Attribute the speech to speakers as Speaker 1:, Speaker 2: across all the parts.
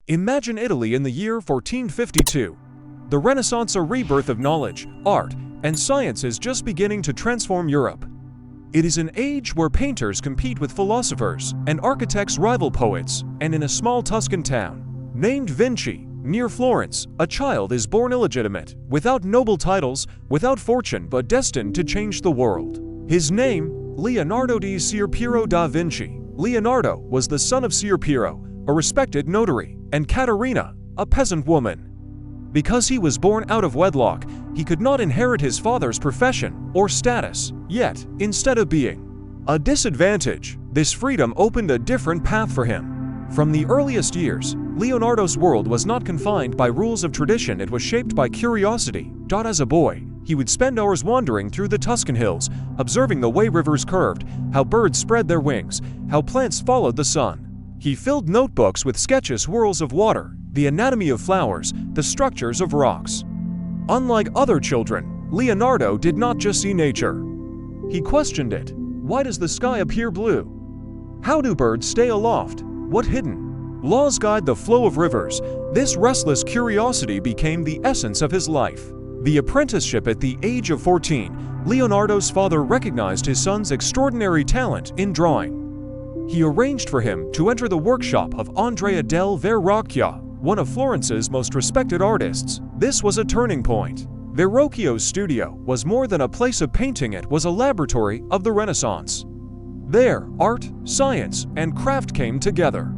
Speaker 1: Imagine Italy in the year 1452. The Renaissance, a rebirth of knowledge, art, and science, is just beginning to transform Europe. It is an age where painters compete with philosophers and architects rival poets, and in a small Tuscan town named Vinci, near Florence, a child is born illegitimate, without noble titles, without fortune, but destined to change the world. His name, Leonardo da Vinci. Leonardo was the son of Ser Piero, a respected notary, and Caterina, a peasant woman. Because he was born out of wedlock, he could not inherit his father's profession or status. Yet, instead of being a disadvantage, this freedom opened a different path for him. From the earliest years, Leonardo's world was not confined by rules of tradition, it was shaped by curiosity. As a boy, he would spend hours wandering through the Tuscan hills, observing the way rivers curved, how birds spread their wings, how plants followed the sun. He filled notebooks with sketches, swirls of water, the anatomy of flowers, the structures of rocks. Unlike other children, Leonardo did not just see nature. He questioned it. Why does the sky appear blue? How do birds stay aloft? What hidden laws guide the flow of rivers? This restless curiosity became the essence of his life. The apprenticeship. At the age of 14, Leonardo's father recognized his son's extraordinary talent in drawing. He arranged for him to enter the workshop of Andrea del Verrocchio, one of Florence's most respected artists. This was a turning point. Verrocchio's studio was more than a place of painting, it was a laboratory of the Renaissance. There, art, science, and craft came together.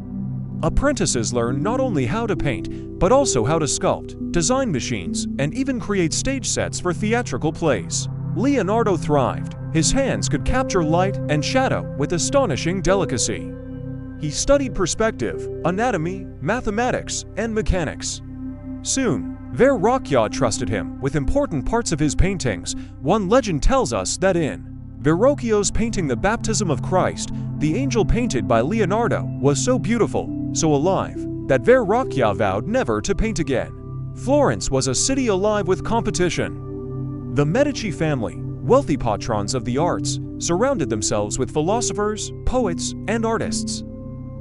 Speaker 1: Apprentices learned not only how to paint, but also how to sculpt, design machines, and even create stage sets for theatrical plays. Leonardo thrived. His hands could capture light and shadow with astonishing delicacy. He studied perspective, anatomy, mathematics, and mechanics. Soon, Verrocchio trusted him with important parts of his paintings. One legend tells us that in Verrocchio's painting The Baptism of Christ, the angel painted by Leonardo was so beautiful, so alive, that Verrocchio vowed never to paint again. Florence was a city alive with competition. The Medici family, wealthy patrons of the arts, surrounded themselves with philosophers, poets, and artists.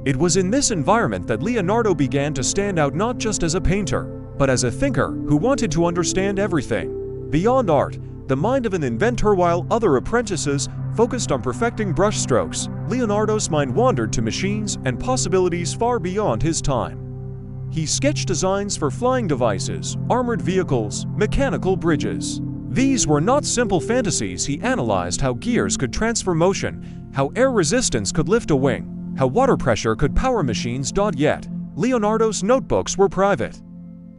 Speaker 1: It was in this environment that Leonardo began to stand out, not just as a painter, but as a thinker who wanted to understand everything. Beyond art, the mind of an inventor. While other apprentices focused on perfecting brushstrokes, Leonardo's mind wandered to machines and possibilities far beyond his time. He sketched designs for flying devices, armored vehicles, mechanical bridges. These were not simple fantasies. He analyzed how gears could transfer motion, how air resistance could lift a wing, how water pressure could power machines. Yet, Leonardo's notebooks were private.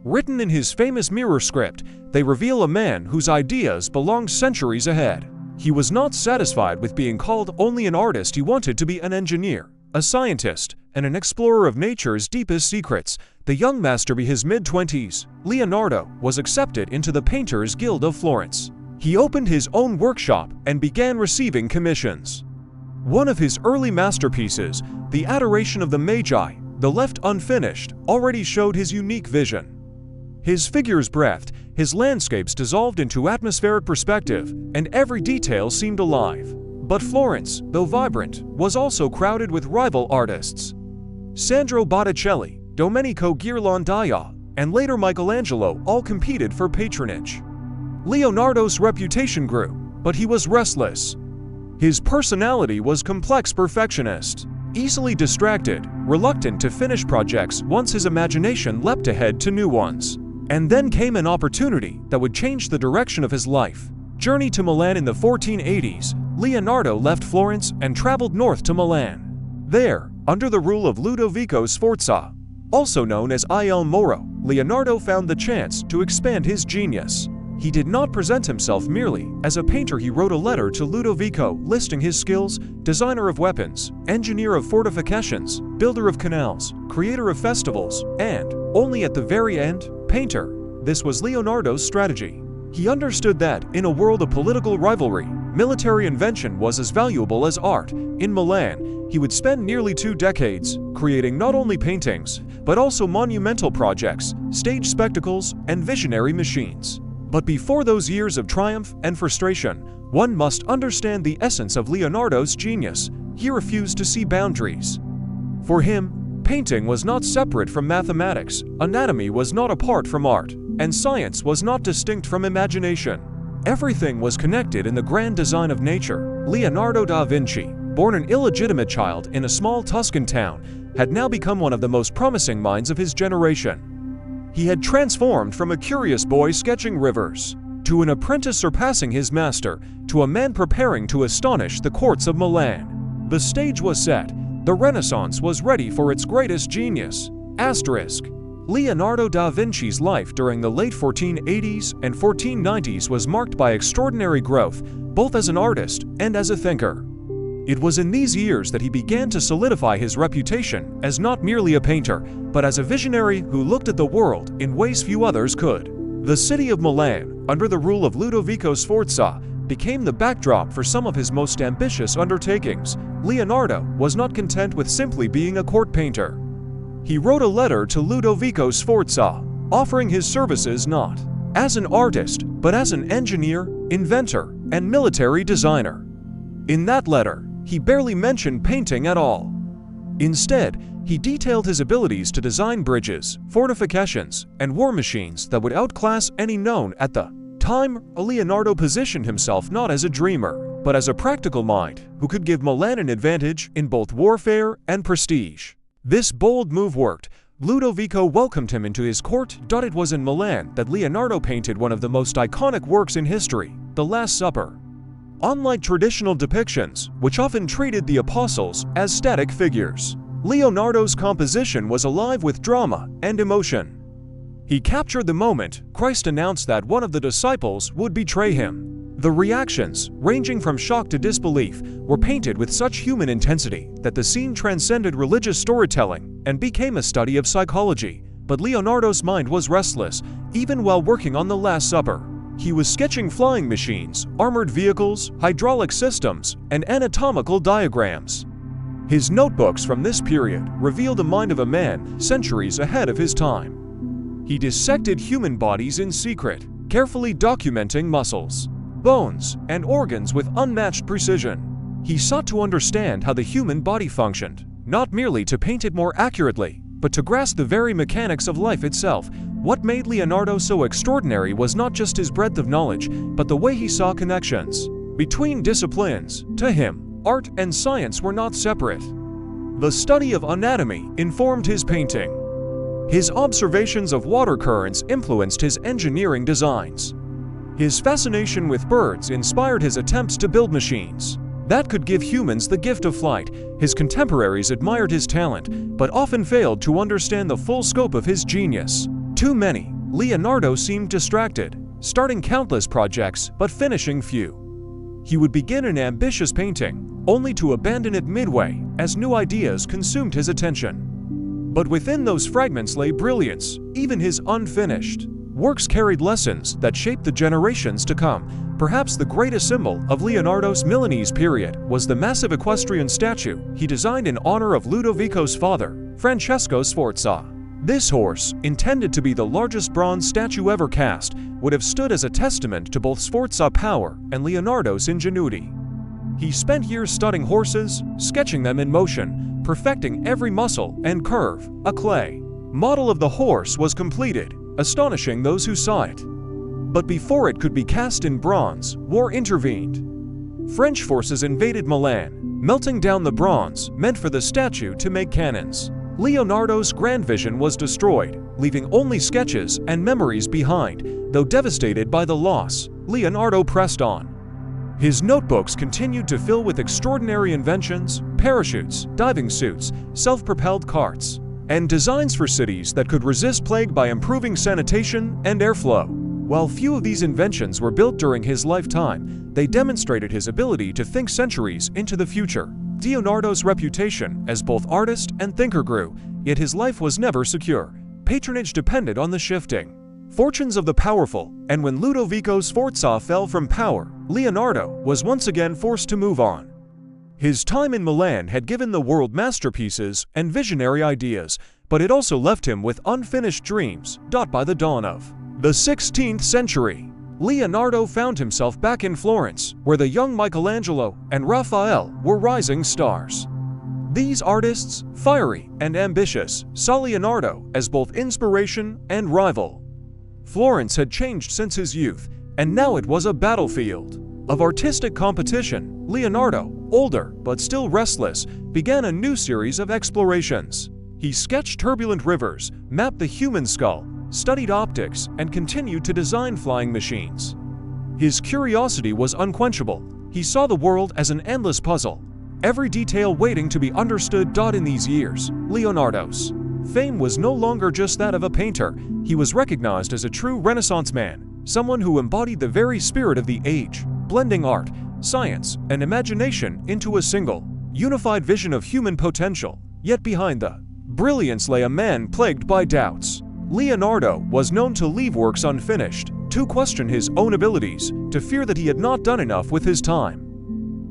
Speaker 1: Written in his famous mirror script, they reveal a man whose ideas belonged centuries ahead. He was not satisfied with being called only an artist. He wanted to be an engineer, a scientist, and an explorer of nature's deepest secrets. The young master. By his mid-20s, Leonardo was accepted into the Painters Guild of Florence. He opened his own workshop and began receiving commissions. One of his early masterpieces, The Adoration of the Magi, though left unfinished, already showed his unique vision. His figures breathed, his landscapes dissolved into atmospheric perspective, and every detail seemed alive. But Florence, though vibrant, was also crowded with rival artists. Sandro Botticelli, Domenico Ghirlandaio, and later Michelangelo all competed for patronage. Leonardo's reputation grew, but he was restless. His personality was complex, perfectionist, easily distracted, reluctant to finish projects once his imagination leapt ahead to new ones. And then came an opportunity that would change the direction of his life. Journey to Milan. In the 1480s, Leonardo left Florence and traveled north to Milan. There, under the rule of Ludovico Sforza, also known as Il Moro, Leonardo found the chance to expand his genius. He did not present himself merely as a painter. He wrote a letter to Ludovico listing his skills: designer of weapons, engineer of fortifications, builder of canals, creator of festivals, and, only at the very end, painter. This was Leonardo's strategy. He understood that, in a world of political rivalry, military invention was as valuable as art. In Milan, he would spend nearly 2 decades creating not only paintings, but also monumental projects, stage spectacles, and visionary machines. But before those years of triumph and frustration, one must understand the essence of Leonardo's genius. He refused to see boundaries. For him, Painting was not separate from mathematics, anatomy was not apart from art, and science was not distinct from imagination. Everything was connected in the grand design of nature. Leonardo da Vinci, born an illegitimate child in a small Tuscan town, had now become one of the most promising minds of his generation. He had transformed from a curious boy sketching rivers, to an apprentice surpassing his master, to a man preparing to astonish the courts of Milan. The stage was set. The Renaissance was ready for its greatest genius. Leonardo da Vinci's life during the late 1480s and 1490s was marked by extraordinary growth, both as an artist and as a thinker. It was in these years that he began to solidify his reputation as not merely a painter, but as a visionary who looked at the world in ways few others could. The city of Milan, under the rule of Ludovico Sforza, became the backdrop for some of his most ambitious undertakings. Leonardo was not content with simply being a court painter. He wrote a letter to Ludovico Sforza, offering his services not as an artist, but as an engineer, inventor, and military designer. In that letter, he barely mentioned painting at all. Instead, he detailed his abilities to design bridges, fortifications, and war machines that would outclass any known at the time. Leonardo positioned himself not as a dreamer, but as a practical mind who could give Milan an advantage in both warfare and prestige. This bold move worked. Ludovico welcomed him into his court. It was in Milan that Leonardo painted one of the most iconic works in history, The Last Supper. Unlike traditional depictions, which often treated the apostles as static figures, Leonardo's composition was alive with drama and emotion. He captured the moment Christ announced that one of the disciples would betray him. The reactions, ranging from shock to disbelief, were painted with such human intensity that the scene transcended religious storytelling and became a study of psychology. But Leonardo's mind was restless, even while working on The Last Supper. He was sketching flying machines, armored vehicles, hydraulic systems, and anatomical diagrams. His notebooks from this period reveal the mind of a man centuries ahead of his time. He dissected human bodies in secret, carefully documenting muscles, bones, and organs with unmatched precision. He sought to understand how the human body functioned, not merely to paint it more accurately, but to grasp the very mechanics of life itself. What made Leonardo so extraordinary was not just his breadth of knowledge, but the way he saw connections between disciplines. To him, art and science were not separate. The study of anatomy informed his painting. His observations of water currents influenced his engineering designs. His fascination with birds inspired his attempts to build machines that could give humans the gift of flight. His contemporaries admired his talent, but often failed to understand the full scope of his genius. Too many, Leonardo seemed distracted, starting countless projects but finishing few. He would begin an ambitious painting, only to abandon it midway as new ideas consumed his attention. But within those fragments lay brilliance. Even his unfinished works carried lessons that shaped the generations to come. Perhaps the greatest symbol of Leonardo's Milanese period was the massive equestrian statue he designed in honor of Ludovico's father, Francesco Sforza. This horse, intended to be the largest bronze statue ever cast, would have stood as a testament to both Sforza's power and Leonardo's ingenuity. He spent years studying horses, sketching them in motion, perfecting every muscle and curve. A clay model of the horse was completed, astonishing those who saw it. But before it could be cast in bronze, war intervened. French forces invaded Milan, melting down the bronze meant for the statue to make cannons. Leonardo's grand vision was destroyed, leaving only sketches and memories behind. Though devastated by the loss, Leonardo pressed on. His notebooks continued to fill with extraordinary inventions, parachutes, diving suits, self-propelled carts, and designs for cities that could resist plague by improving sanitation and airflow. While few of these inventions were built during his lifetime, they demonstrated his ability to think centuries into the future. Leonardo's reputation as both artist and thinker grew, yet his life was never secure. Patronage depended on the shifting fortunes of the powerful, and when Ludovico Sforza fell from power, Leonardo was once again forced to move on. His time in Milan had given the world masterpieces and visionary ideas, but it also left him with unfinished dreams. By the dawn of the 16th century, Leonardo found himself back in Florence, where the young Michelangelo and Raphael were rising stars. These artists, fiery and ambitious, saw Leonardo as both inspiration and rival. Florence had changed since his youth, and now it was a battlefield of artistic competition. Leonardo, older but still restless, began a new series of explorations. He sketched turbulent rivers, mapped the human skull, studied optics, and continued to design flying machines. His curiosity was unquenchable. He saw the world as an endless puzzle, every detail waiting to be understood. In these years, Leonardo's fame was no longer just that of a painter. He was recognized as a true Renaissance man, someone who embodied the very spirit of the age, blending art, science, and imagination into a single, unified vision of human potential. Yet behind the brilliance lay a man plagued by doubts. Leonardo was known to leave works unfinished, to question his own abilities, to fear that he had not done enough with his time.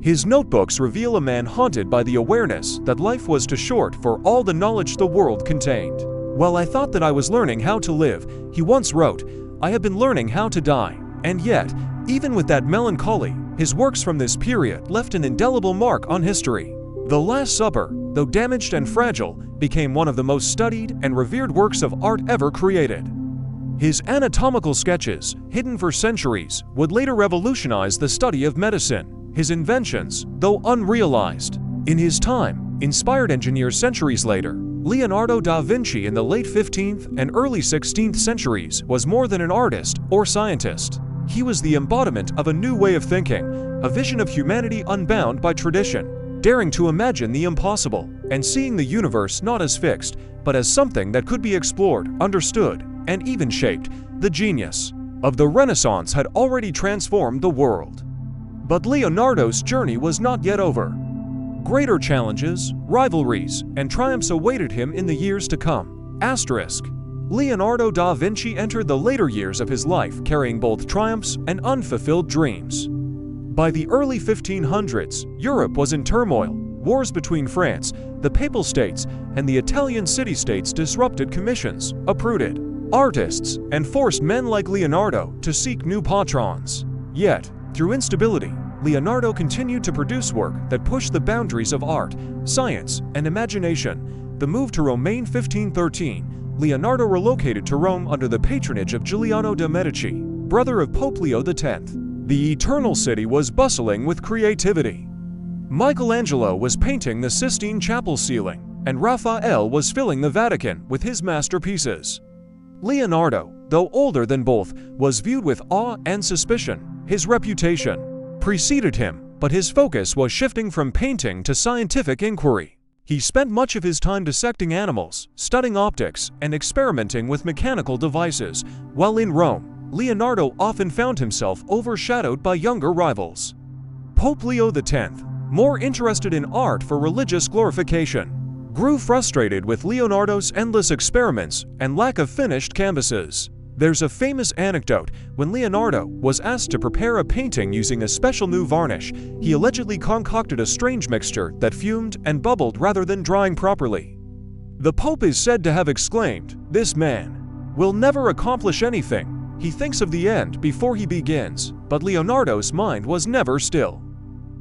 Speaker 1: His notebooks reveal a man haunted by the awareness that life was too short for all the knowledge the world contained. "Well, I thought that I was learning how to live," he once wrote. "I have been learning how to die." And yet, even with that melancholy, his works from this period left an indelible mark on history. The Last Supper, though damaged and fragile, became one of the most studied and revered works of art ever created. His anatomical sketches, hidden for centuries, would later revolutionize the study of medicine. His inventions, though unrealized in his time, inspired engineers centuries later. Leonardo da Vinci in the late 15th and early 16th centuries was more than an artist or scientist. He was the embodiment of a new way of thinking, a vision of humanity unbound by tradition, daring to imagine the impossible, and seeing the universe not as fixed, but as something that could be explored, understood, and even shaped. The genius of the Renaissance had already transformed the world. But Leonardo's journey was not yet over. Greater challenges, rivalries, and triumphs awaited him in the years to come. Leonardo da Vinci entered the later years of his life carrying both triumphs and unfulfilled dreams. By the early 1500s, Europe was in turmoil. Wars between France, the Papal States, and the Italian city-states disrupted commissions, uprooted artists, and forced men like Leonardo to seek new patrons. Yet, through instability, Leonardo continued to produce work that pushed the boundaries of art, science, and imagination. The move to Rome in 1513, Leonardo relocated to Rome under the patronage of Giuliano de' Medici, brother of Pope Leo X. The Eternal City was bustling with creativity. Michelangelo was painting the Sistine Chapel ceiling, and Raphael was filling the Vatican with his masterpieces. Leonardo, though older than both, was viewed with awe and suspicion. His reputation preceded him, but his focus was shifting from painting to scientific inquiry. He spent much of his time dissecting animals, studying optics, and experimenting with mechanical devices. While in Rome, Leonardo often found himself overshadowed by younger rivals. Pope Leo X, more interested in art for religious glorification, grew frustrated with Leonardo's endless experiments and lack of finished canvases. There's a famous anecdote. When Leonardo was asked to prepare a painting using a special new varnish, he allegedly concocted a strange mixture that fumed and bubbled rather than drying properly. The Pope is said to have exclaimed, "This man will never accomplish anything. He thinks of the end before he begins." But Leonardo's mind was never still.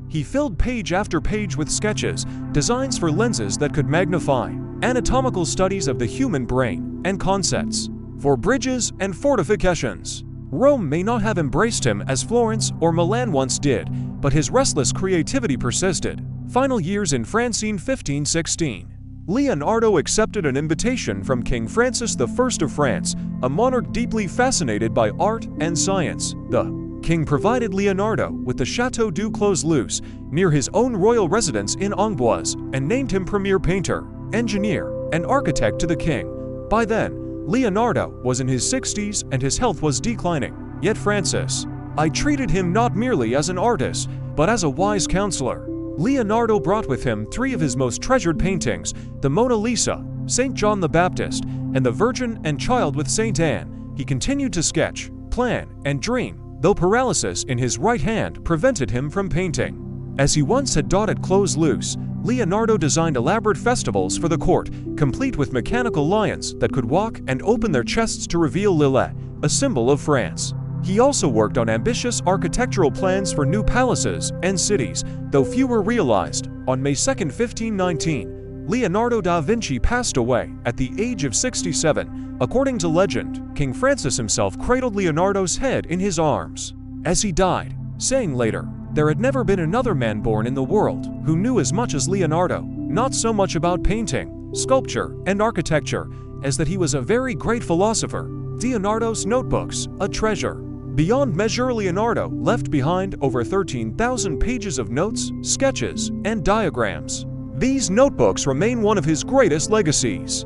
Speaker 1: He filled page after page with sketches, designs for lenses that could magnify, anatomical studies of the human brain, and concepts for bridges and fortifications. Rome may not have embraced him as Florence or Milan once did, but his restless creativity persisted. Final years in France in 1516. Leonardo accepted an invitation from King Francis I of France, a monarch deeply fascinated by art and science. The king provided Leonardo with the Château du Clos-Luce near his own royal residence in Amboise and named him premier painter, engineer, and architect to the king. By then, Leonardo was in his 60s and his health was declining. Yet Francis I treated him not merely as an artist, but as a wise counselor. Leonardo brought with him three of his most treasured paintings, the Mona Lisa, St. John the Baptist, and the Virgin and Child with St. Anne. He continued to sketch, plan, and dream, though paralysis in his right hand prevented him from painting. As he once had dotted Clos-Luce, Leonardo designed elaborate festivals for the court, complete with mechanical lions that could walk and open their chests to reveal Lillet, a symbol of France. He also worked on ambitious architectural plans for new palaces and cities, though few were realized. On May 2, 1519, Leonardo da Vinci passed away at the age of 67. According to legend, King Francis himself cradled Leonardo's head in his arms as he died, saying later, "There had never been another man born in the world who knew as much as Leonardo, not so much about painting, sculpture, and architecture, as that he was a very great philosopher." Leonardo's notebooks, a treasure. Beyond measure, Leonardo left behind over 13,000 pages of notes, sketches, and diagrams. These notebooks remain one of his greatest legacies.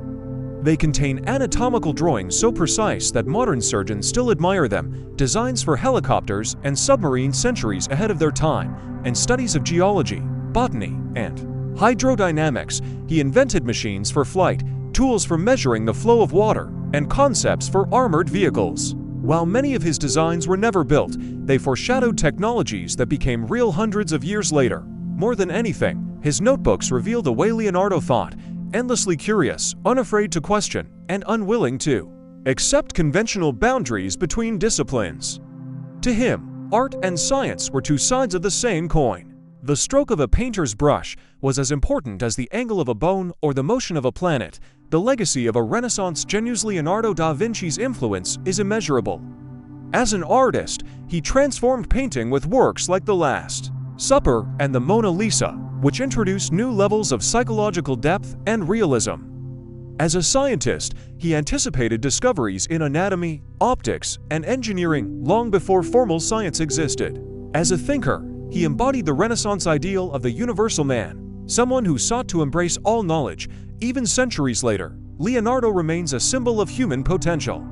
Speaker 1: They contain anatomical drawings so precise that modern surgeons still admire them, designs for helicopters and submarines centuries ahead of their time, and studies of geology, botany, and hydrodynamics. He invented machines for flight, tools for measuring the flow of water, and concepts for armored vehicles. While many of his designs were never built, they foreshadowed technologies that became real hundreds of years later. More than anything, his notebooks reveal the way Leonardo thought, endlessly curious, unafraid to question, and unwilling to accept conventional boundaries between disciplines. To him, art and science were two sides of the same coin. The stroke of a painter's brush was as important as the angle of a bone or the motion of a planet. The legacy of a Renaissance genius, Leonardo da Vinci's influence is immeasurable. As an artist, he transformed painting with works like The Last Supper and the Mona Lisa, which introduced new levels of psychological depth and realism. As a scientist, he anticipated discoveries in anatomy, optics, and engineering long before formal science existed. As a thinker, he embodied the Renaissance ideal of the universal man, someone who sought to embrace all knowledge. Even centuries later, Leonardo remains a symbol of human potential.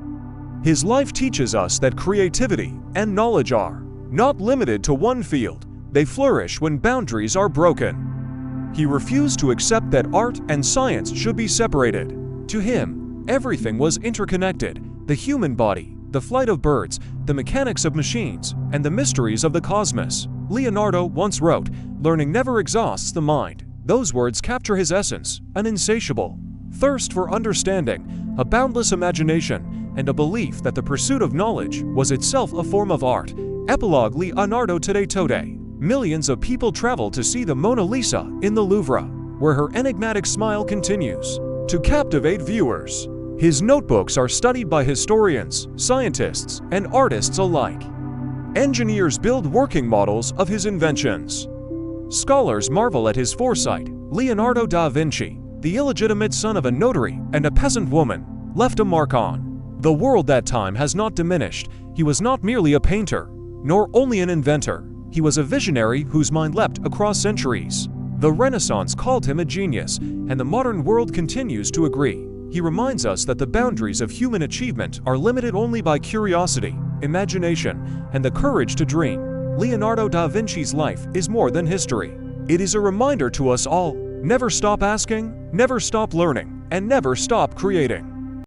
Speaker 1: His life teaches us that creativity and knowledge are not limited to one field. They flourish when boundaries are broken. He refused to accept that art and science should be separated. To him, everything was interconnected: the human body, the flight of birds, the mechanics of machines, and the mysteries of the cosmos. Leonardo once wrote, "Learning never exhausts the mind." Those words capture his essence: an insatiable thirst for understanding, a boundless imagination, and a belief that the pursuit of knowledge was itself a form of art. Epilogue: Leonardo today. Millions of people travel to see the Mona Lisa in the Louvre, where her enigmatic smile continues to captivate viewers. His notebooks are studied by historians, scientists, and artists alike. Engineers build working models of his inventions. Scholars marvel at his foresight. Leonardo da Vinci, the illegitimate son of a notary and a peasant woman, left a mark on the world. That time has not diminished. He was not merely a painter, nor only an inventor. He was a visionary whose mind leapt across centuries. The Renaissance called him a genius, and the modern world continues to agree. He reminds us that the boundaries of human achievement are limited only by curiosity, imagination, and the courage to dream. Leonardo da Vinci's life is more than history. It is a reminder to us all: never stop asking, never stop learning, and never stop creating.